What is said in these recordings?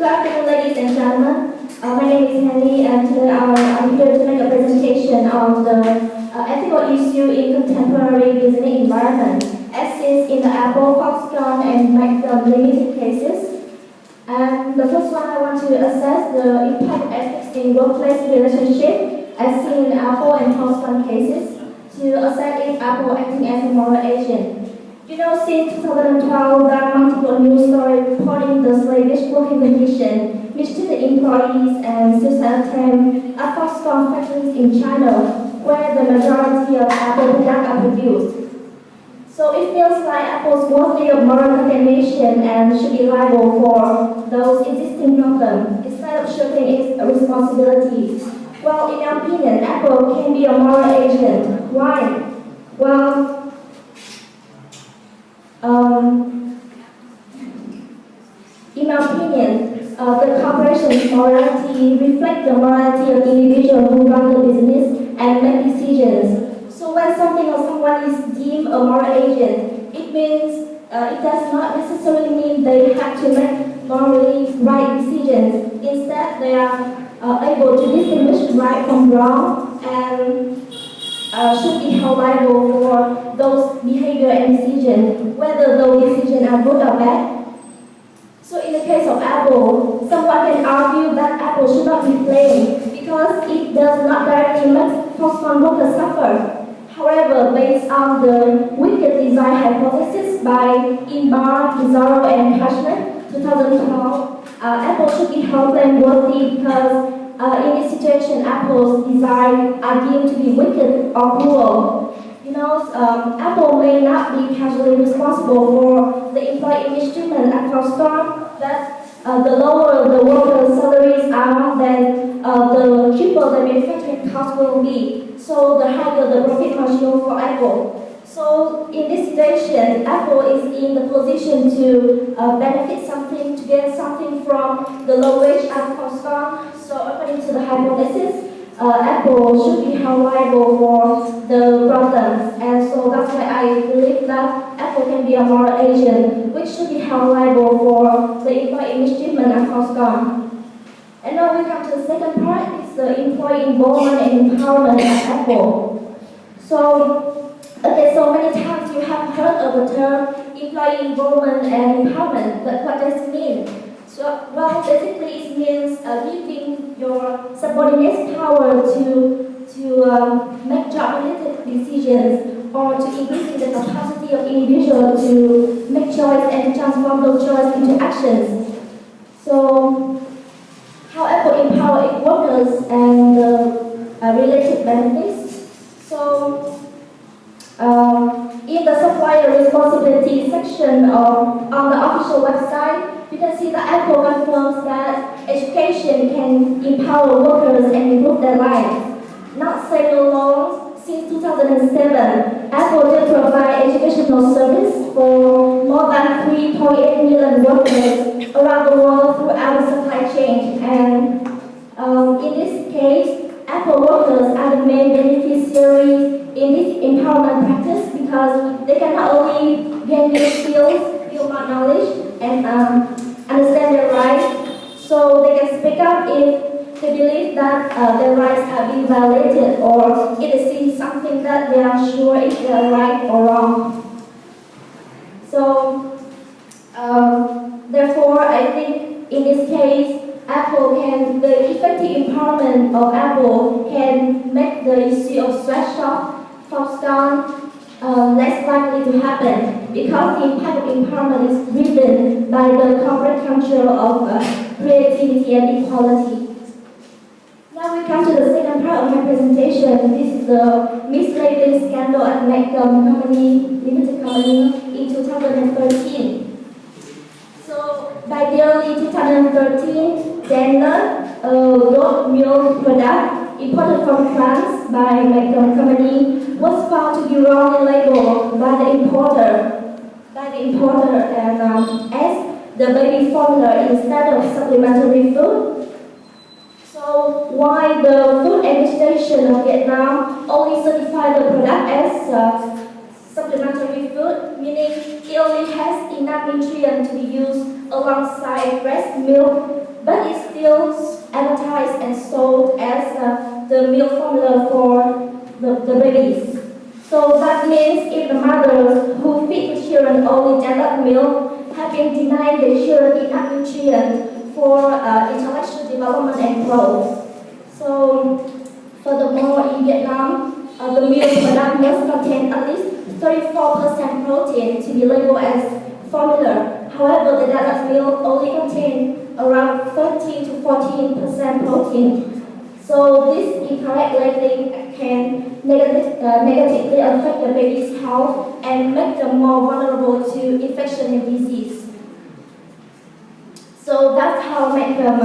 Good afternoon, ladies and gentlemen. My name is Henny, and today I'm here to make a presentation on the ethical issue in contemporary business environment, as is in the Apple, Foxconn, and Magnum Limited cases. And the first one, I want to assess the impact of ethics in workplace relationship, as seen in Apple and Foxconn cases, to assess if Apple acting as a moral agent. You know, since 2012, there are multiple news stories reporting the slavish working condition, mistreated employees, and suicide attempts at Foxconn factories in China, where the majority of Apple products are produced. So it feels like Apple's worthy of moral condemnation and should be liable for those existing problems, instead of shirking its responsibility. Well, in our opinion, Apple can be a moral agent. Why? Well, in my opinion, the corporation's morality reflects the morality of individuals who run the business and make decisions. So when something or someone is deemed a moral agent, it means it does not necessarily mean they have to make morally right decisions. Instead, they are able to distinguish right from wrong and should be held liable for those behavior and decisions, whether those decisions are good or bad. So in the case of Apple, someone can argue that Apple should not be blamed because it does not directly make Foxconn workers suffer. However, based on the wicked design hypothesis by Inbar, Pizarro, and Hashman, 2012, Apple should be held blameworthy because in this situation, Apple's design are deemed to be wicked or cruel. You know, Apple may not be casually responsible for the employee mistreatment at Foxconn, but the lower the workers' salaries are, then the cheaper the manufacturing cost will be. So the higher the profit margin for Apple. So in this situation, Apple is in the position to benefit something, to get something from the low wage at Foxconn. So according to the hypothesis, Apple should be held liable for the problems, and so that's why I believe that Apple can be a moral agent, which should be held liable for the employee mistreatment at Foxconn. And now we come to the second part, it's the employee involvement and empowerment at Apple. So, okay, so many times you have heard of the term employee involvement and empowerment, but what does it mean? So, well, basically it means giving your subordinates power to make job-related decisions or to increasing the capacity of individuals to make choice and transform those choices into actions. So, how Apple empower its workers and related benefits. So, in the supplier responsibility section on the official website, you can see that Apple confirms that education can empower workers and improve their lives. Not saying alone, since 2007, Apple did provide educational service for more than 3.8 million workers around the world throughout the supply chain. And in this case, Apple workers are the main beneficiaries in this empowerment practice because they can not only gain new skills, build more knowledge, and understand their rights, so they can speak up if they believe that their rights are being violated or if they see something that they are sure is right or wrong. So, therefore, I think in this case, the effective empowerment of Apple can make the issue of sweatshop, Foxconn, less likely to happen because the impact of empowerment is driven by the corporate culture of creativity and equality. Now we come to the second part of my presentation. This is the mislabeling scandal at Magnum Limited Company in 2013. So by the early 2013, Daimler, a goat milk product imported from France by Magnum Company, was found to be wrongly labeled by the importer, and as the baby formula instead of supplementary food. So why the Food Administration of Vietnam only certified the product as supplementary food, meaning it only has enough nutrients to be used alongside breast milk but it's still advertised and sold as the milk formula for the babies. So that means if the mothers who feed the children only developed milk have been denying the children enough nutrients for intellectual development and growth. So furthermore, in Vietnam, the milk product must contain at least 34% protein to be labeled as formula. However, the developed milk only contains around 13 to 14% protein. So this incorrect labeling can negatively affect the baby's health and make them more vulnerable to infection and disease. So that's how make them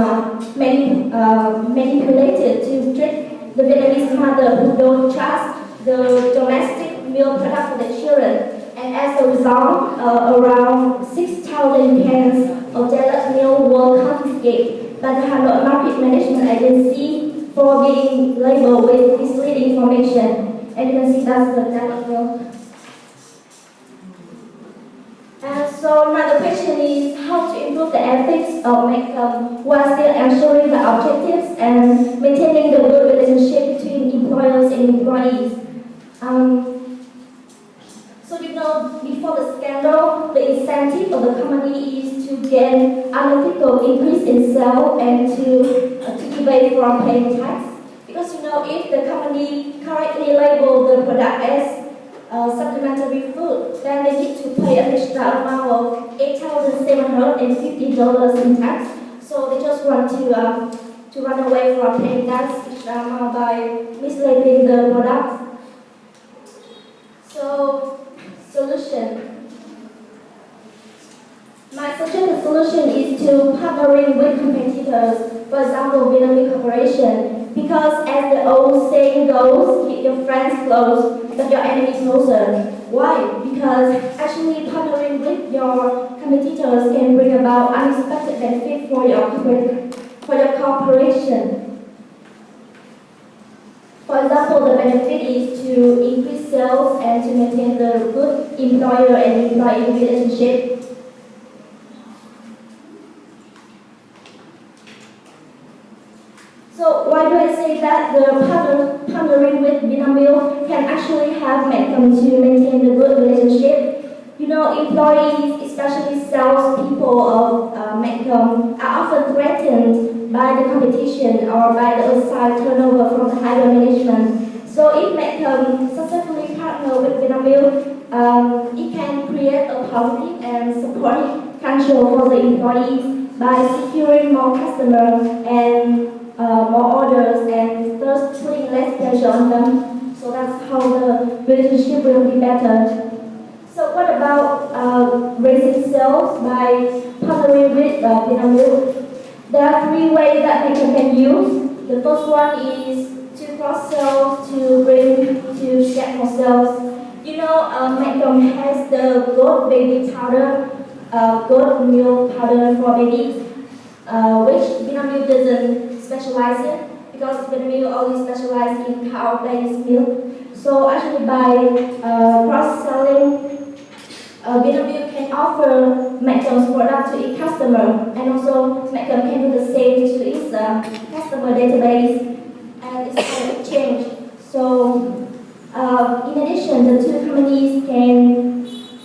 manipulated to trick the Vietnamese mother who don't trust the domestic milk product for the children. And as a result, around 6,000 cans of developed milk were confiscated by the Hanoi Market Management Agency for being labeled with misleading information. And you can see that's the developed milk. And so now the question is how to improve the ethics of makeup while still ensuring the objectives and maintaining the good relationship between employers and employees. So you know, before the scandal, the incentive of the company is to gain unethical increase in sales and to evade from paying tax. Because you know, if the company correctly label the product as supplementary food, then they need to pay an extra amount of $8,750 in tax. So they just want to run away from paying that extra amount by mislabeling the product. So, solution. My suggested solution is to partnering with competitors, for example, Vinamilk Corporation, because as the old saying goes, keep your friends close, but your enemies closer. Why? Because actually partnering with your competitors can bring about unexpected benefit for your corporation. For example, the benefit is to increase sales and to maintain the good employer and employee relationship. So why do I say that the partnering with Vinamilk can actually help Metcom to maintain the good relationship? You know, employees, especially salespeople of Metcom, are often threatened by the competition or by the outside turnover from the higher management. So if Metcom successfully partner with Vinamilk, it can create a positive and supportive culture for the employees by securing more customers and more orders and thus putting less pressure on them. So that's how the relationship will be better. So what about raising sales by partnering with Vinamilk? There are three ways that Metcom can use. The first one is to cross-sell to get more sales. You know, Metcom has the goat baby powder, goat milk powder for babies, which Vinamilk doesn't specialize in, because Vinamilk only specializes in cow-based milk. So actually by cross-selling, Vinamilk can offer Metcom's product to its customer, and also Metcom can do the same to its customer database and its product exchange. So in addition, the two companies can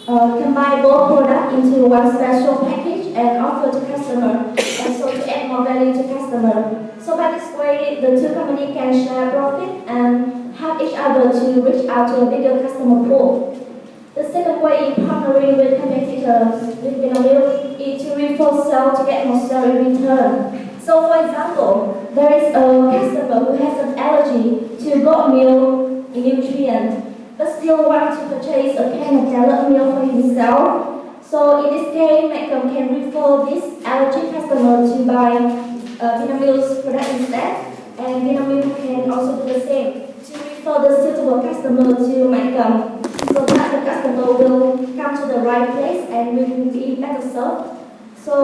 combine both products into one special package and offer to customer, and so to add more value to customer. So by this way, the two companies can share profit and help each other to reach out to a bigger customer pool. The second way in partnering with competitors with Vinamilk is to refer sales to get more sales in return. So for example, there is a customer who has an allergy to goat milk nutrient, but still wants to purchase a can of developed milk for himself. So in this case, Metcom can refer this allergy customer to buy Vinamilk's product instead, and Vinamilk can also do the same to refer the suitable customer to Metcom, so that the customer will come to the right place and will be better served. So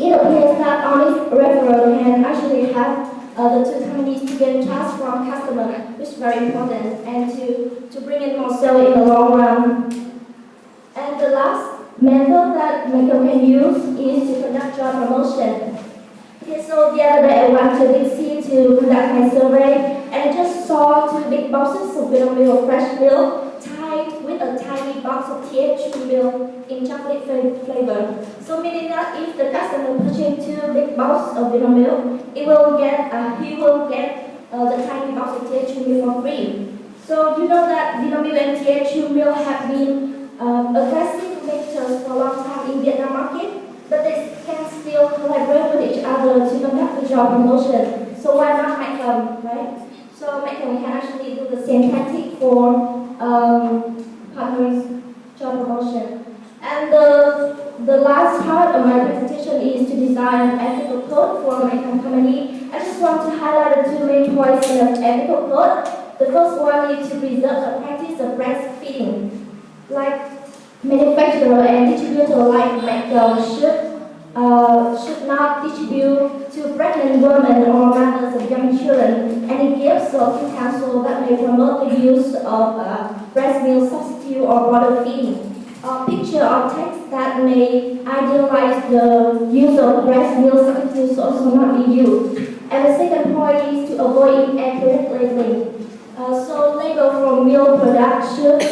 it appears that honest referral can actually help the two companies to gain trust from customers, which is very important, and to bring in more sales in the long run. And the last method that Metcom can use is to conduct job promotion. Okay, so the other day I went to Big C to conduct my survey, and I just saw two big boxes of Vinamilk fresh milk tied with a tiny box of THQ milk in chocolate flavor. So meaning that if the customer purchases two big boxes of Vinamilk, he will get the tiny box of THQ milk for free. So you know that Vinamilk and THQ milk have been aggressive competitors for a long time in Vietnam market, but they can still collaborate with each other to conduct the job promotion. So why not Macam, right? So Macam can actually do the same tactic for partners job promotion. And the last part of my presentation is to design an ethical code for my company. I just want to highlight the two main points in the ethical code. The first one is to preserve the practice of breastfeeding. Like manufacturer and distributor like McDonald's should not distribute to pregnant women or mothers of young children any gifts or counsel that may promote the use of breast milk substitute or bottle feeding. Picture or text that may idealize the use of breast milk substitutes also not be used. And the second point is to avoid inaccurate labeling. So label for milk products should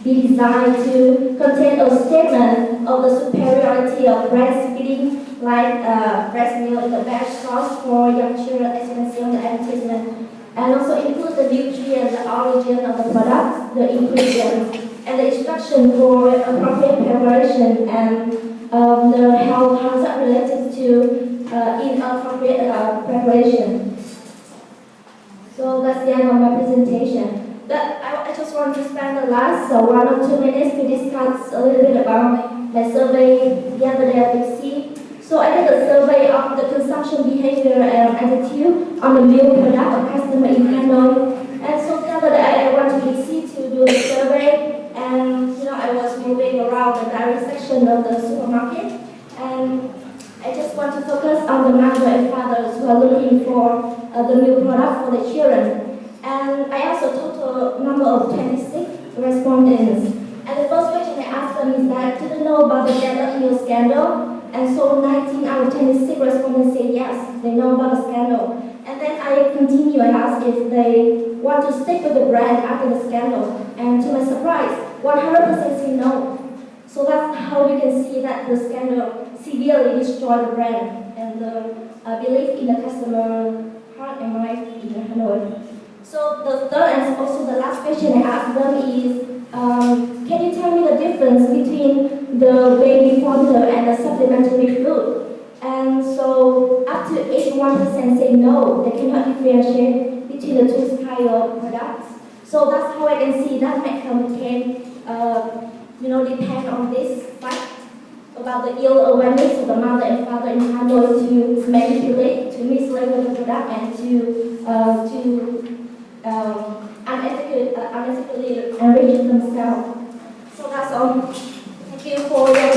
be designed to contain a statement of the superiority of breastfeeding, like breast milk is the best source for young children, as you can see on the advertisement, and also include the nutrients, the origin of the products, the ingredients, and the instruction for appropriate preparation and the health hazard related to inappropriate preparation. So that's the end of my presentation. I just want to spend the last 1 or 2 minutes to discuss a little bit about my survey the other day at Big C. So I did a survey of the consumption behavior and attitude on the milk product of customer in Hanoi. And so the other day I went to Big C to do the survey, and I was moving around the dairy section of the supermarket, and I just want to focus on the mother and fathers who are looking for the milk product for their children. And I asked a total number of 26 respondents. And the first question I asked them is that, do they know about the gender heel scandal? And so 19 out of 26 respondents said yes, they know about the scandal. And then I continue and asked if they want to stick with the brand after the scandal. And to my surprise, 100% say no. So that's how you can see that the scandal severely destroyed the brand and the belief in the customer heart and mind in Hanoi. So the third and also the last question I asked them is, can you tell me the difference between the baby formula and the supplementary food? And so up to 81% say no, they cannot differentiate between the two types of products. So that's how I can see that Macam can, depend on this fact about the ill awareness of the mother and father in Hanoi to manipulate, to mislabel the product, and to unethically enrich themselves. So that's all. Thank you for your